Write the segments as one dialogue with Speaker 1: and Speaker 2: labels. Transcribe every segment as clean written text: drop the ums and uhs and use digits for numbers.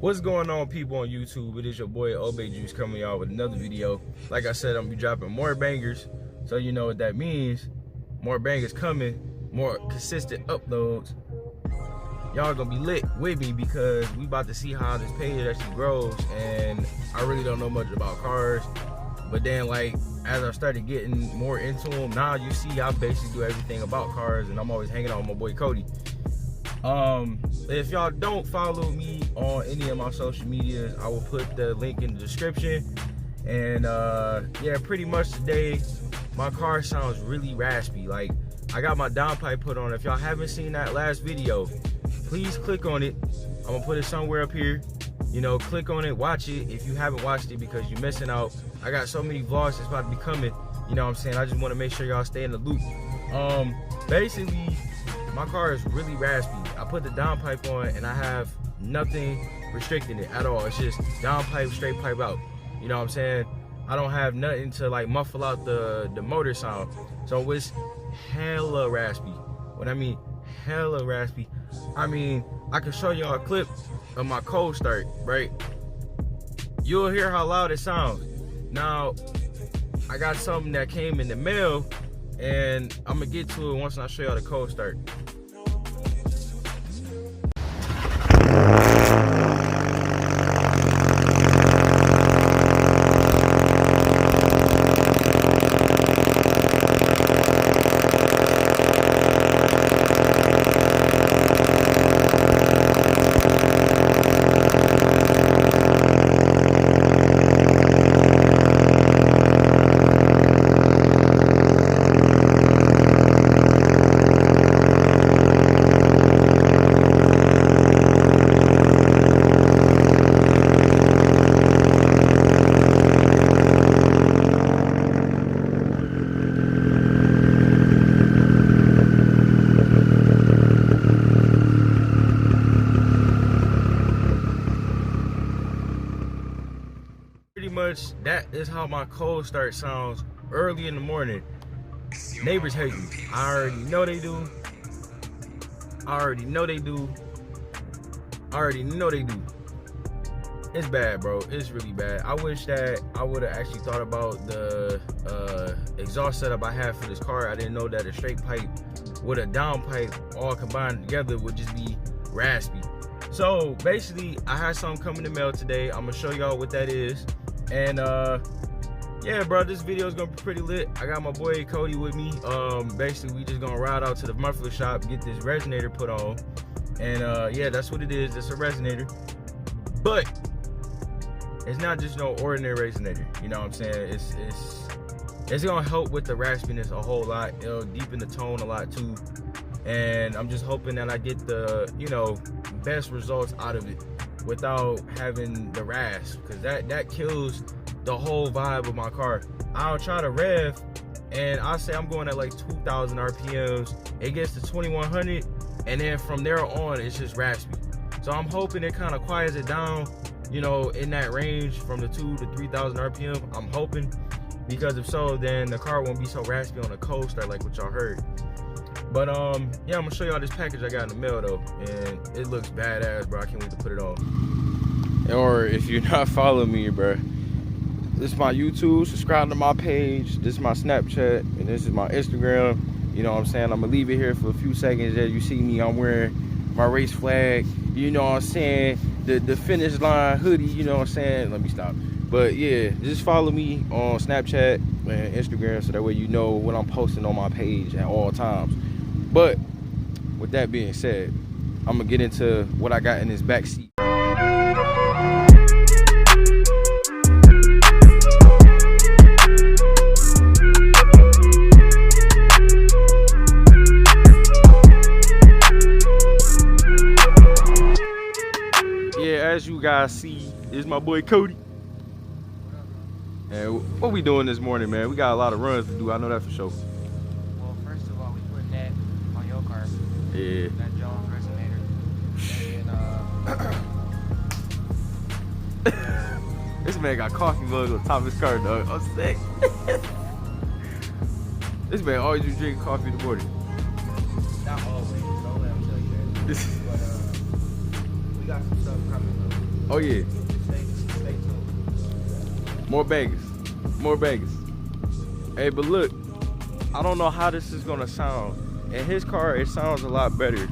Speaker 1: What's going on, people on YouTube? It is your boy Obey Juice coming out with another video. Like I said, I'm gonna be dropping more bangers, so you know what that means. More bangers coming, more consistent uploads. Y'all gonna be lit with me because we about to see how this page actually grows. And I really don't know much about cars, but then like as I started getting more into them, now you see I basically do everything about cars, and I'm always hanging out with my boy Cody. If y'all don't follow me on any of my social medias, I will put the link in the description. And yeah, pretty much today my car sounds really raspy. Like, I got my downpipe put on. If y'all haven't seen that last video, please click on it. I'm gonna put it somewhere up here. You know, click on it, watch it if you haven't watched it, because you're missing out. I got so many vlogs that's about to be coming, you know what I'm saying? I just want to make sure y'all stay in the loop. Basically, my car is really raspy. I put the downpipe on and I have nothing restricting it at all. It's just downpipe, straight pipe out. You know what I'm saying? I don't have nothing to like muffle out the motor sound. So it's hella raspy. What I mean hella raspy, I mean, I can show y'all a clip of my cold start, right? You'll hear how loud it sounds. Now, I got something that came in the mail, and I'm gonna get to it once I show y'all the cold start. Much that is how my cold start sounds early in the morning. Neighbors hate me. I already know they do. I already know they do. It's bad, bro. It's really bad. I wish that I would have actually thought about the exhaust setup I have for this car. I didn't know that a straight pipe with a down pipe all combined together would just be raspy. So basically, I had something come in the mail today. I'm gonna show y'all what that is. And yeah, bro, this video is gonna be pretty lit. I got my boy Cody with me. Basically, we just gonna ride out to the muffler shop, get this resonator put on. And yeah, that's what it is. It's a resonator, but it's not just no ordinary resonator. You know what I'm saying? It's gonna help with the raspiness a whole lot. It'll deepen the tone a lot too. And I'm just hoping that I get the, you know, best results out of it without having the rasp, because that kills the whole vibe of my car. I'll try to rev and I'll say I'm going at like 2,000 RPMs. It gets to 2,100, and then from there on it's just raspy. So I'm hoping it kind of quiets it down, you know, in that range from the 2,000 to 3,000 RPM. I'm hoping, because if so, then the car won't be so raspy on the cold start like what y'all heard. But yeah, I'm gonna show y'all this package I got in the mail though, and it looks badass, bro. I can't wait to put it on. Or if you're not following me, bro, this is my YouTube. Subscribe to my page. This is my Snapchat, and this is my Instagram. You know what I'm saying? I'm gonna leave it here for a few seconds. As you see me, I'm wearing my race flag. You know what I'm saying? The finish line hoodie. You know what I'm saying? Let me stop. But yeah, just follow me on Snapchat and Instagram, so that way you know what I'm posting on my page at all times. But with that being said, I'm gonna get into what I got in this back seat. Yeah, as you guys see, is my boy Cody. And what we doing this morning, man? We got a lot of runs to do. I know that for sure.
Speaker 2: Well, first of all, we putting that on your car.
Speaker 1: Yeah.
Speaker 2: That Jones resonator. And
Speaker 1: This man got coffee mugs on top of his car, dog. I'm sick. This man always be drinking coffee in the morning.
Speaker 2: not always. Don't let him tell you that. But we got some stuff coming.
Speaker 1: Oh yeah.
Speaker 2: Stay tuned.
Speaker 1: More bangers. More bangers. Hey, but look, I don't know how this is gonna sound. In his car, it sounds a lot better,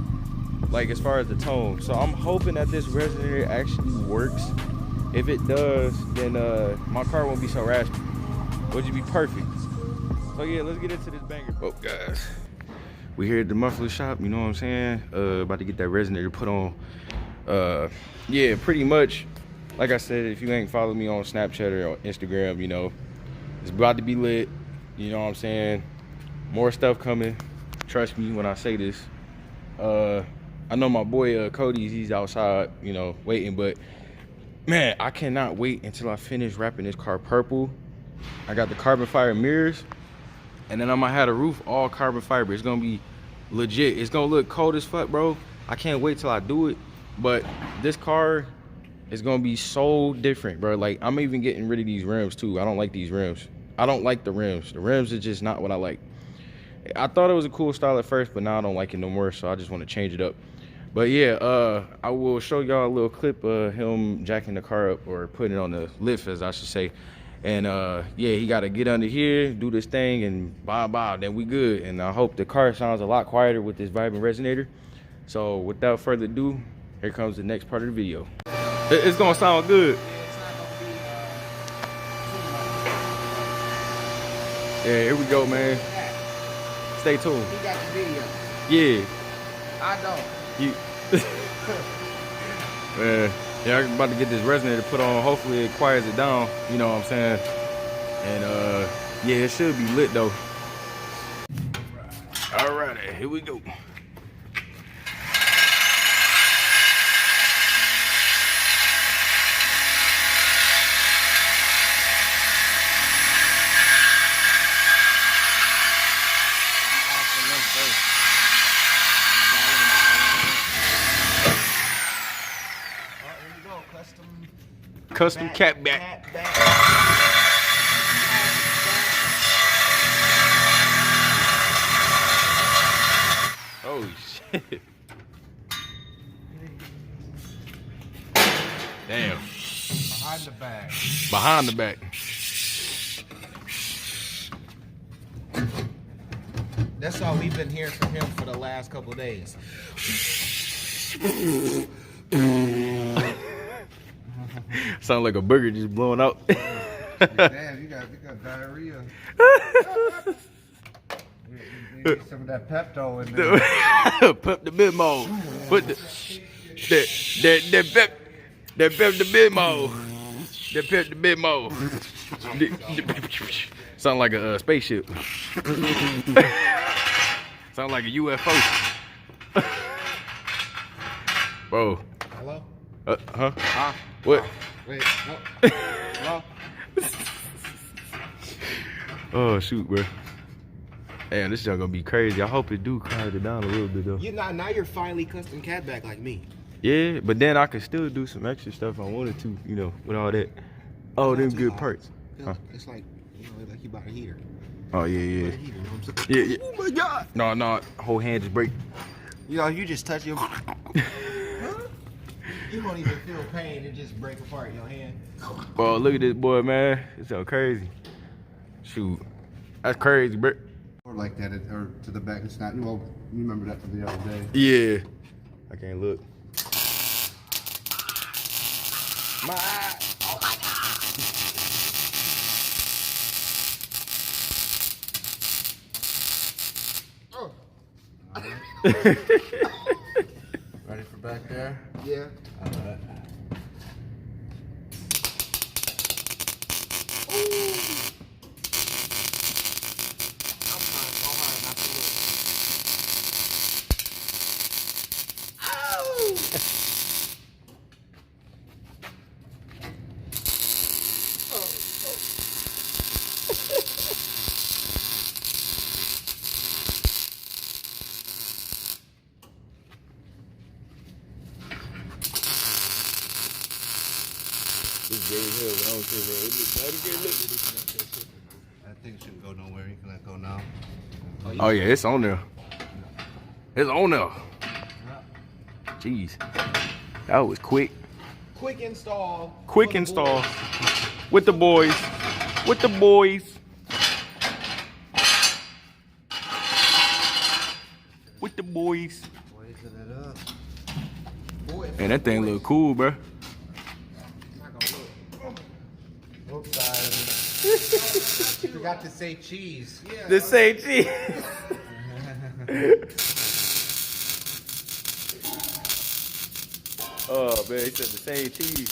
Speaker 1: like as far as the tone. So I'm hoping that this resonator actually works. If it does, then my car won't be so raspy, which would be perfect. So yeah, let's get into this banger. Oh guys, we here at the muffler shop, you know what I'm saying? About to get that resonator put on. Yeah, pretty much, like I said, if you ain't follow me on Snapchat or Instagram, you know, it's about to be lit, you know what I'm saying? More stuff coming, trust me when I say this. I know my boy Cody's, he's outside, you know, waiting, but man, I cannot wait until I finish wrapping this car purple. I got the carbon fiber mirrors, and then I'm gonna have the roof all carbon fiber. It's gonna be legit. It's gonna look cold as fuck, bro. I can't wait till I do it. But this car is gonna be so different, bro. Like, I'm even getting rid of these rims too. I don't like these rims. I don't like the rims. The rims are just not what I like. I thought it was a cool style at first, but now I don't like it no more, so I just want to change it up. But yeah, I will show y'all a little clip of him jacking the car up, or putting it on the lift, as I should say. And yeah, he got to get under here, do this thing, and bye, then we good. And I hope the car sounds a lot quieter with this vibrant resonator. So without further ado, here comes the next part of the video. It's gonna sound good. Yeah, here we go, man. Stay tuned.
Speaker 2: He got the video.
Speaker 1: Yeah.
Speaker 2: I don't.
Speaker 1: You. Man, yeah, I'm about to get this resonator put on. Hopefully it quiets it down, you know what I'm saying? And yeah, it should be lit though. Alrighty, here we go. Custom cat back. Oh shit. Damn.
Speaker 2: Behind the bag.
Speaker 1: Behind the back.
Speaker 2: That's all we've been hearing from him for the last couple days.
Speaker 1: Sound like a burger just blowing out.
Speaker 2: Damn, you got diarrhea. You need some of that Pepto in there.
Speaker 1: Pepto-Bismol. Put the Pepto-Bismol. The Pepto-Bismol. Sound like a spaceship. Sound like a UFO. Bro.
Speaker 2: Hello?
Speaker 1: Huh? What?
Speaker 2: Wait, no. Hello?
Speaker 1: Oh shoot, bro. Damn, this is gonna be crazy. I hope it do quiet it down a little bit though.
Speaker 2: Now you're finally custom cat back like me.
Speaker 1: Yeah, but then I could still do some extra stuff if I wanted to, you know, with all that. Oh, them good parts.
Speaker 2: Huh? It's like, you know, like you bought a heater.
Speaker 1: Oh yeah.
Speaker 2: Heater, you know what I'm
Speaker 1: Yeah.
Speaker 2: Oh my god.
Speaker 1: No, whole hand just break.
Speaker 2: You know, you just touch your. You won't even feel pain, it just break apart your hand.
Speaker 1: Bro, look at this boy, man. It's so crazy. Shoot. That's crazy, bro.
Speaker 2: Or like that, or to the back, it's not. Well, you remember that from the other day.
Speaker 1: Yeah. I can't look.
Speaker 2: My eye. Oh my god. Ready for back there? Yeah. All right. I'm trying so hard not to look. Ow!
Speaker 1: It's great as hell, but I don't care, bro.
Speaker 2: That thing shouldn't go nowhere. You can let go now.
Speaker 1: Oh yeah, it's on there. It's on there. Jeez. That was quick.
Speaker 2: Quick install.
Speaker 1: Quick install with the boys. With the boys. With the boys.
Speaker 2: Raising it up.
Speaker 1: Man, that thing look cool, bro.
Speaker 2: Oops, sorry. Forgot to say cheese. Yeah,
Speaker 1: to say cheese. Oh man, he said the same cheese.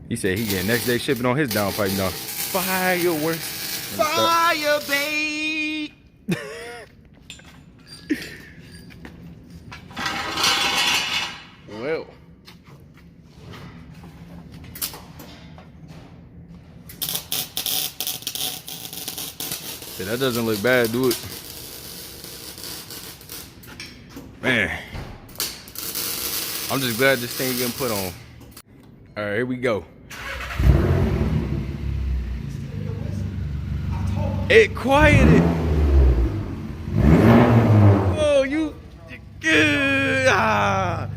Speaker 1: He said he getting next day shipping on his downpipe now. Fireworks.
Speaker 2: Fire, babe.
Speaker 1: Well. Yeah, that doesn't look bad, do it? Man. I'm just glad this thing getting put on. All right, here we go. It quieted. Whoa, you good. Ah.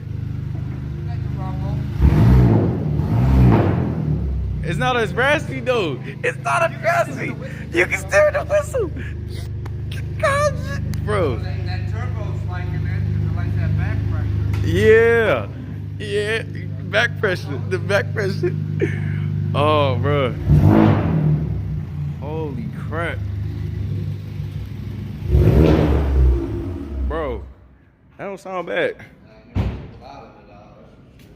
Speaker 1: It's not as raspy though. It's not as raspy. You can steer the whistle. Bro.
Speaker 2: That turbo's like it, man, because it likes that back pressure.
Speaker 1: Yeah. Yeah. Back pressure. The back pressure. Oh, bro. Holy crap. Bro. That don't sound bad.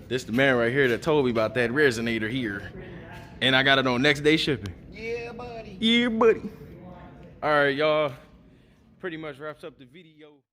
Speaker 1: This the man right here that told me about that resonator here. And I got it on next day shipping.
Speaker 2: Yeah, buddy.
Speaker 1: Yeah, buddy. All right, y'all. Pretty much wraps up the video.